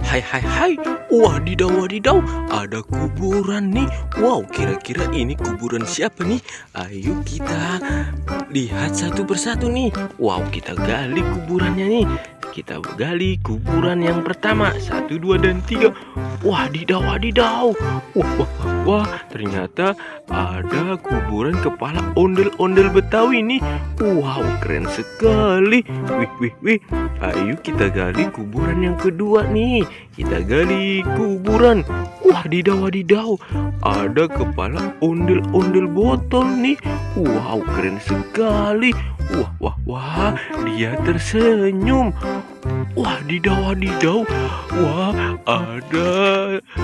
Hai hai hai, wadidaw wadidaw, ada kuburan nih. Wow, kira-kira ini kuburan siapa nih? Ayo kita lihat satu persatu nih. Wow, kita gali kuburannya nih. Kita gali kuburan yang pertama. 1, 2, dan 3. Wadidaw wadidaw. Wah wah wah wah, ternyata ada kuburan kepala ondel-ondel Betawi nih. Wow, keren sekali. Wih wih wih. Ayo kita gali kuburan yang kedua nih. Kita gali kuburan. Wadidaw wadidaw, ada kepala ondel-ondel botol nih. Wow, keren sekali. Wah wah wah, dia tersenyum. Wadidaw wadidaw. Wah, ada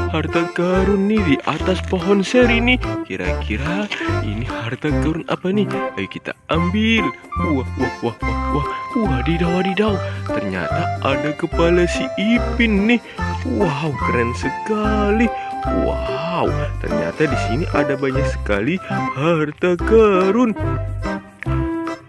harta karun nih di atas pohon seri nih. Kira-kira ini harta karun apa nih? Ayo kita ambil. Wah wah wah wah wah. Wadidaw wadidaw, ternyata ada kepala si Ipin nih. Wow, keren sekali. Wow, ternyata di sini ada banyak sekali harta karun.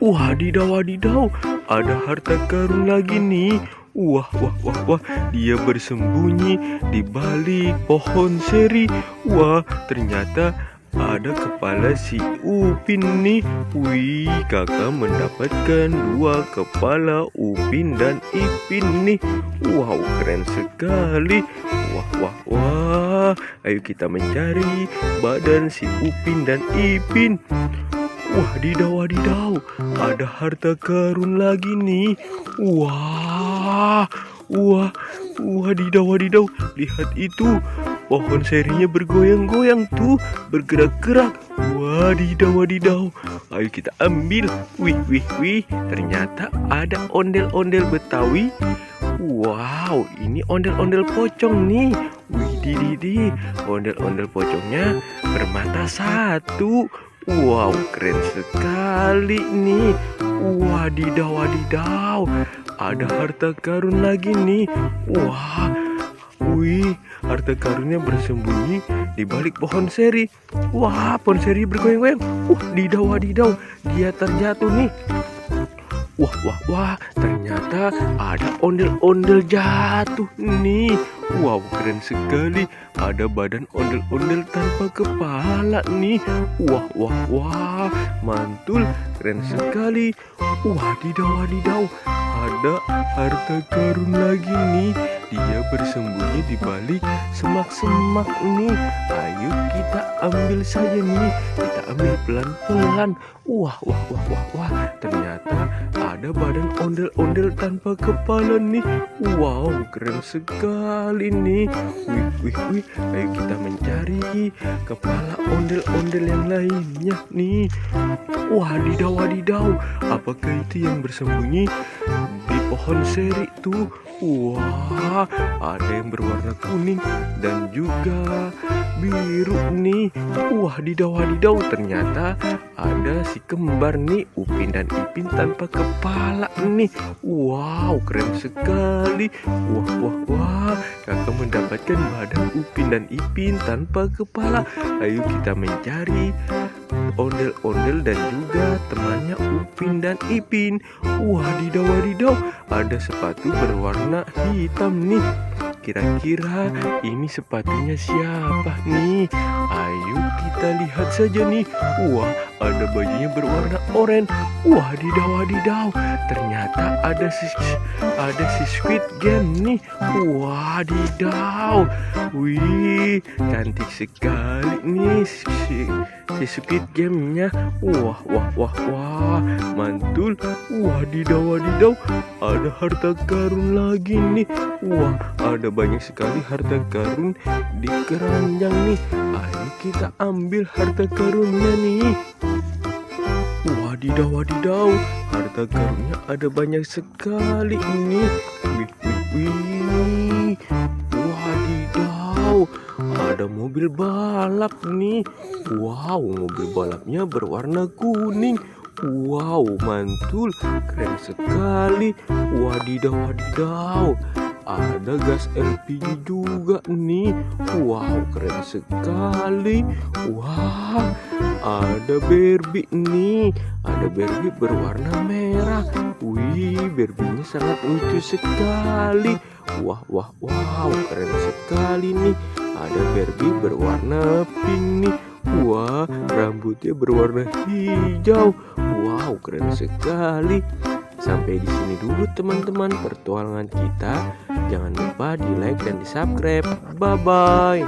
Wadidaw wadidaw, ada harta karun lagi nih. Wah wah wah wah, dia bersembunyi di balik pohon seri. Wah, ternyata ada kepala si Upin nih. Wih, kakak mendapatkan 2 kepala Upin dan Ipin nih. Wow, keren sekali. Wah wah wah, ayo kita mencari badan si Upin dan Ipin. Wadidaw wadidaw, ada harta karun lagi nih. Wah, wah, wadidaw wadidaw, lihat itu. Pohon serinya bergoyang-goyang tuh, bergerak-gerak. Wadidaw wadidaw, ayo kita ambil. Wih wih wih, ternyata ada ondel-ondel Betawi. Wow, ini ondel-ondel pocong nih. Wih didi, ondel-ondel pocongnya bermata 1. Wow, keren sekali nih. Wadidaw wadidaw, ada harta karun lagi nih. Wah, wih, harta karunnya bersembunyi di balik pohon seri. Wah, pohon seri bergoyang-goyang. Wadidaw wadidaw, dia terjatuh nih. Wah wah wah, ternyata ada ondel-ondel jatuh nih. Wow, keren sekali. Ada badan ondel-ondel tanpa kepala nih. Wah wah wah, mantul, keren sekali. Wadidaw wadidaw, ada harta karun lagi nih. Dia bersembunyi di balik semak-semak nih. Ayo kita ambil saja nih. Kita ambil pelan-pelan. Wah wah wah wah wah, ternyata ada badan ondel-ondel tanpa kepala nih. Wow, keren sekali nih. Wih wih wih, ayo kita mencari kepala ondel-ondel yang lainnya nih. Wadidaw wadidaw, apakah itu yang bersembunyi di pohon seri tuh? Wah, ada yang berwarna kuning dan juga biru nih. Wadidaw wadidaw, ternyata ada si kembar nih, Upin dan Ipin tanpa kepala nih. Wow, keren sekali. Wah wah wah, kakak mendapatkan badan Upin dan Ipin tanpa kepala. Ayo kita mencari ondel-ondel dan juga temannya Upin dan Ipin. Wadidaw wadidaw, ada sepatu berwarna hitam nih. Kira-kira ini sepatunya siapa nih? Ayo kita lihat saja nih. Wah, ada bajunya berwarna oranye. Wadidaw wadidaw, ternyata ada si Squid Game nih. Wadidaw, wih, cantik sekali nih si Squid Game-nya. Wah wah wah wah, mantul. Wadidaw wadidaw, ada harta karun lagi nih. Wah, ada banyak sekali harta karun di keranjang nih. Ayo kita ambil harta karunnya nih. Wadidaw wadidaw, harta karunnya ada banyak sekali ini. Wih wih wih, wadidaw, ada mobil balap nih. Wow, mobil balapnya berwarna kuning. Wow, mantul, keren sekali. Wadidaw wadidaw, ada gas LPG juga nih. Wow, keren sekali. Wah, ada Barbie nih. Ada Barbie berwarna merah. Wih, Barbie-nya sangat lucu sekali. Wah, wah, wow, keren sekali nih. Ada Barbie berwarna pink nih. Wah, rambutnya berwarna hijau. Wow, keren sekali. Sampai di sini dulu teman-teman pertualangan kita. Jangan lupa di like dan di subscribe. Bye bye.